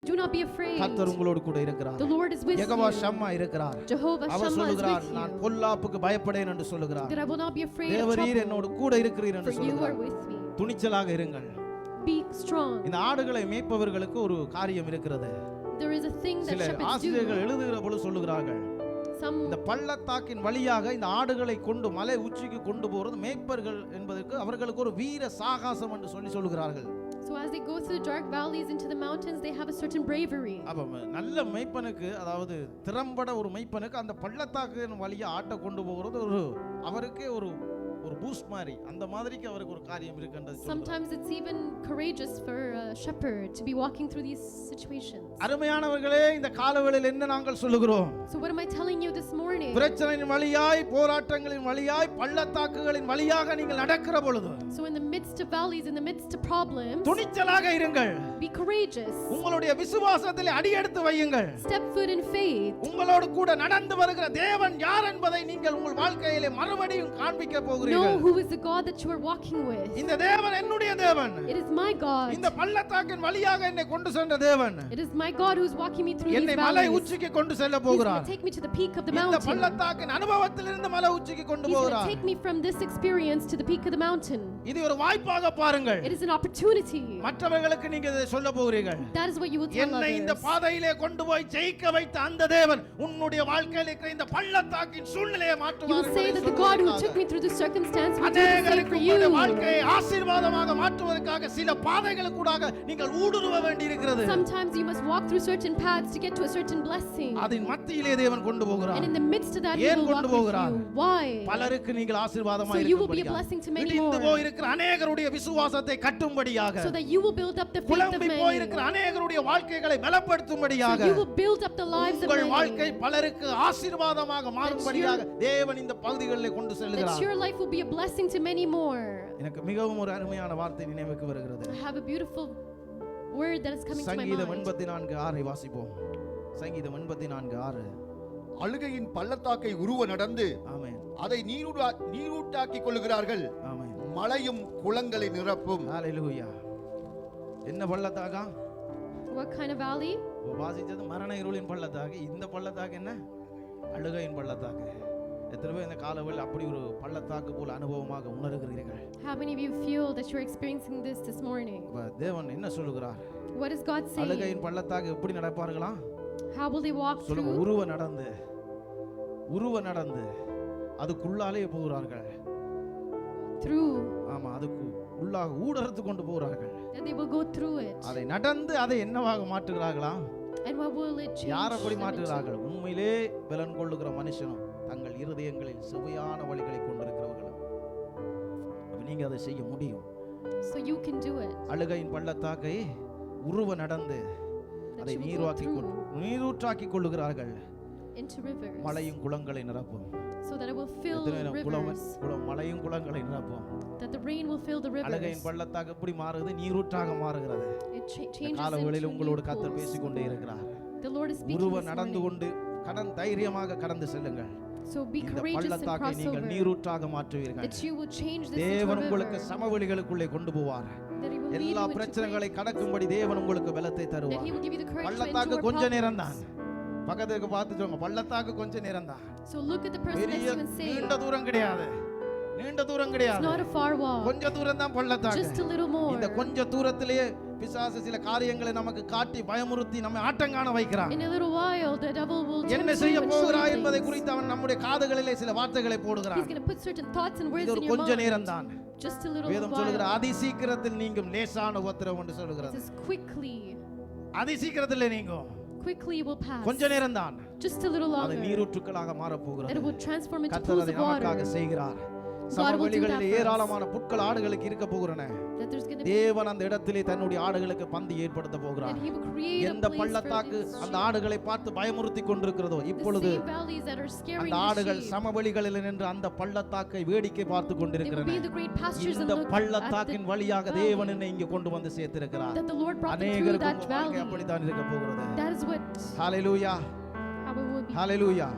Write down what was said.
Do not be afraid. கர்த்தர் உங்களோடு கூட இருக்கிறார். The Lord is with Jehovah you. ஷம்மா இருக்கிறார். Jehovah அவர் Shammah is சொல்கிறார், with நான் you. பொல்லாப்புக்கு பயப்படேன் என்று சொல்கிறார். That I will not be afraid of தேவரீர் trouble. என்னோடு கூட இருக்கிறீர் என்று For you are சொல்கிறார். with me. துணிச்சலாக இருங்கள். Be strong. இந்த ஆடுகளை மேய்ப்பவர்களுக்கு ஒரு காரியம் இருக்கிறது. There is a thing that சில shepherds ஆசிரியர்கள் do. எழுதுகிற பொழுது சொல்லுகிறார்கள், Some இந்த பள்ளத்தாக்கின் வழியாக இந்த ஆடுகளை கொண்டு மலை உச்சிக்கு கொண்டு போறது மேய்ப்பர்கள் என்பதற்கு அவர்களுக்கு ஒரு வீர சாகசம் என்று சொல்லுகிறார்கள். So as they go through the dark valleys into the mountains, they have a certain bravery. அப்ப நல்ல மேய்ப்பனுக்கு, அதாவது திறம்பட ஒரு மேய்ப்பனுக்கு அந்த பள்ளத்தாக்கின் வழியா ஆட்டை கொண்டு போகிறது ஒரு அவருக்கே ஒரு பூஸ்ட் மாதிரி, அந்த மாதிரிக்கு அவருக்கு ஒரு காரியம் இருக்குன்றது. Sometimes it's even courageous for a shepherd to be walking through these situations. அருமையானவர்களே, இந்த காலவேளையில் என்ன நாங்கள் சொல்லுகிறோம்? So what am I telling you this morning? பிரச்சனையின் வழியாய், போராட்டங்களின் வழியாய், பள்ளத்தாக்குகளின் வழியாக நீங்கள் நடக்கிற பொழுது, So in the midst of valleys, in the midst of problems, துணிச்சலாக இருங்கள். be courageous. உங்களுடைய விசுவாசத்தில் அடியெடுத்து வையுங்கள். Step foot in faith. உங்களோடு கூட நடந்து வருகிற தேவன் யார் என்பதை நீங்கள் உங்கள் வாழ்க்கையிலே மறுபடியும் காண்பிக்க போகிறீர்கள். Know who is the God that you are walking with. இந்த தேவன் என்னுடைய தேவன். It is my God. இந்த பள்ளத்தாக்கின் வழியாக என்னை கொண்டு சென்ற தேவன். It is my God who is walking me through these என்னை மலை valleys. உச்சிக்கு கொண்டு செல்ல He's going போகிறார். to take me to the peak of the இந்த mountain. பள்ளத்தாக்கின் அனுபவத்திலிருந்து மலை உச்சிக்கு கொண்டு He's going to போகிறார். take me from this experience to the peak of the mountain. இது ஒரு வாய்ப்பாக பாருங்கள். It is an opportunity. மற்றவர்களுக்கு நீங்க இதை சொல்ல போகிறீர்கள். That is what you will tell என்னை இந்த others. பாதையிலே கொண்டு போய் ஜெயிக்க வைத்த அந்த தேவன் உன்னுடைய வாழ்க்கையில இருக்கிற இந்த பள்ளத்தாக்கின் சூழ்நிலையை You மாற்றுவார். will say that the God who took me through the circumstance will do the same அநேகருக்கு for உங்களுடைய you. வாழ்க்கையை ஆசீர்வாதமாக மாற்றுவதற்காக சில பாதைகளுக்கூடாக நீங்கள் ஊடுருவ வேண்டியிருக்கிறது. Sometimes you must walk through certain paths to get to a certain blessing. அதன் மத்தியிலே தேவன் கொண்டு போகிறார். And in the midst of that he ஏன் will walk கொண்டு with போகிறார்? you. Why? பலருக்கு நீங்கள் ஆசீர்வாதமாக So you will be a இருக்கும்படியாக, blessing to many இடிந்து more. போயிருக்கிற அநேகருடைய விசுவாசத்தை கட்டும்படியாக, So that you will build up the faith of குழம்பி many. போயிருக்கிற அநேகருடைய வாழ்க்கைகளை பலப்படுத்தும்படியாக, So you will build up the lives of உங்கள் வாழ்க்கை many. பலருக்கு ஆசீர்வாதமாக மாறும்படியாக தேவன் இந்த பகுதிகளிலே கொண்டு That செல்கிறார். your life will be a blessing to many more. எனக்கு மிகவும் ஒரு அருமையான வார்த்தை நினைவுக்கு வருகிறது. I have a beautiful word that is coming to my சங்கீதம் mind. 84:6 வாசிப்போம். சங்கீதம் 84:6. அழுகையின் பள்ளத்தாக்கை உருவ நடந்து ஆமென். அதை நீரூட்டாக்கிக் கொள்கிறார்கள். ஆமென். மலையும் குளங்களை நிரப்பும். ஹalleluya. என்ன பள்ளத்தாக்கா? What kind of valley? வாசிச்சது மரண இருளின் பள்ளத்தாக்கு. இந்த பள்ளத்தாக்கு என்ன? அழுகையின் பள்ளத்தாக்கு. எத்தனை பேர் இந்த காலவெளியில் அப்படி ஒரு பள்ளத்தாக்கு போல அனுபவமாக உணர்கிறீர்கள்? How many of you feel that you're experiencing this morning? தேவன் என்ன சொல்லுகிறார்? What is God saying? அழுகையின் பள்ளத்தாக்கு எப்படி நடப்பார்களா? How will they walk சொல்லுங்க. through? உருவ நடந்து அதுக்குள்ளாலே போகிறார்கள். Through. ஆமா, அதுக்கு உள்ளாக ஊடறுத்து கொண்டு போகிறார்கள். That they will go through it. அதை நடந்து அதை என்னவாக மாற்றுகிறார்களா? And what will it change? யார் அப்படி them மாற்றுகிறார்கள்? உண்மையிலே பலன் கொள்ளுகிற மனுஷனும் தங்கள் இருதயங்களில் சுவையான வழிகளை கொண்டிருக்கிறவர்களும். அப்ப நீங்க அதை செய்ய முடியும். into? So you can do it. அழுகையின் பள்ளத்தாக்கை உருவ நடந்து அதை நீரூற்றாக்கி கொள்ளுகிறார்கள். Into rivers. மலையும் குளங்களை நிரப்பும். So that it will fill rivers. மலையும் குளங்களை நிரப்பும். That the rain will fill the rivers. அழுகையின் பள்ளத்தாக்கு எப்படி மாறுது? நீரூற்றாக மாறுகிறது. It changes காலவேளையில் into உங்களோடு new கர்த்தர் pools. பேசிக்கொண்டே இருக்கிறார். The Lord is speaking உருவ this நடந்து morning. கொண்டு தைரியமாக கடந்து செல்லுங்கள். So be இந்த courageous and பள்ளத்தாக்கை cross நீங்கள் over. நீரூற்றாக மாற்றுவீர்கள். That you will change this into தேவன் a உங்களுக்கு river. சமவெளிகளுக்குள்ளே கொண்டு போவார். That he will lead எல்லா you into பிரச்சனைகளை great கடக்கும்படி தேவன் உங்களுக்கு பலத்தை That தருவார். he will give you the courage to பள்ளத்தாக்கு endure கொஞ்ச நேரம் தான். problems. பக்கத்துக்கு பார்த்து சொல்லுங்க, பள்ளத்தாக்கு கொஞ்ச நேரம் தான். So look at the person next பெரிய to you and say, நீண்ட தூரம் கிடையாது. நீண்ட தூரம் it's கிடையாது. not a far walk. கொஞ்ச தூரம் தான் பள்ளத்தாக்கு. Just a little more. இந்த கொஞ்ச தூரத்திலேயே பிசாசு சில காரியங்களை நமக்கு காட்டி பயமுறுத்தி நம்மை ஆட்டங்காண வைக்கிறான். In a little while the devil will என்ன tempt செய்ய you and show போகிறாய் you என்பதை things. குறித்து அவன் நம்முடைய காதுகளிலே சில வார்த்தைகளை போடுகிறான். He's going to put certain thoughts and words இது in ஒரு your கொஞ்ச mind. நேரம் தான். Just a little வேதம் சொல்லுகிற while. அதி சீக்கிரத்தில் நீங்கும் லேசான உபத்திரவம் என்று It சொல்லுகிறது. says quickly. அதி சீக்கிரத்தில் நீங்கும். Quickly it will pass. கொஞ்ச நேரம் தான். Just a little அது longer. நீரூற்றுக்களாக மாற That it போகிறது. will transform into கர்த்தர் pools அதை of water. நமக்காக செய்கிறார். will do சமவெளிகளில் that for us. ஏராளமான புட்கள் ஆடுகளுக்கு இருக்க போகிறன. That there's going to be தேவன் அந்த இடத்திலே தன்னுடைய ஆடுகளுக்கு பந்தி ஏற்படுத்த போகிறார். that he will create a எந்த place for பள்ளத்தாக்கு these அந்த sheep. ஆடுகளை பார்த்து பயமுறுத்தி கொண்டிருக்கிறதோ The இப்பொழுது same valleys that are scaring அந்த the ஆடுகள் sheep. சமவெளிகளில் நின்று அந்த பள்ளத்தாக்கை வேடிக்கை பார்த்து They will கொண்டிருக்கிறன. be in the great pastures and இந்த look at பள்ளத்தாக்கின் the வழியாக valley. தேவன் என்னை இங்கே கொண்டு வந்து சேர்த்திருக்கிறார். That the Lord brought them through அநேகருக்கு that உங்கள் வாழ்க்கை valley. அப்படித்தான் இருக்க போகிறது. That is what hallelujah how it will be. Hallelujah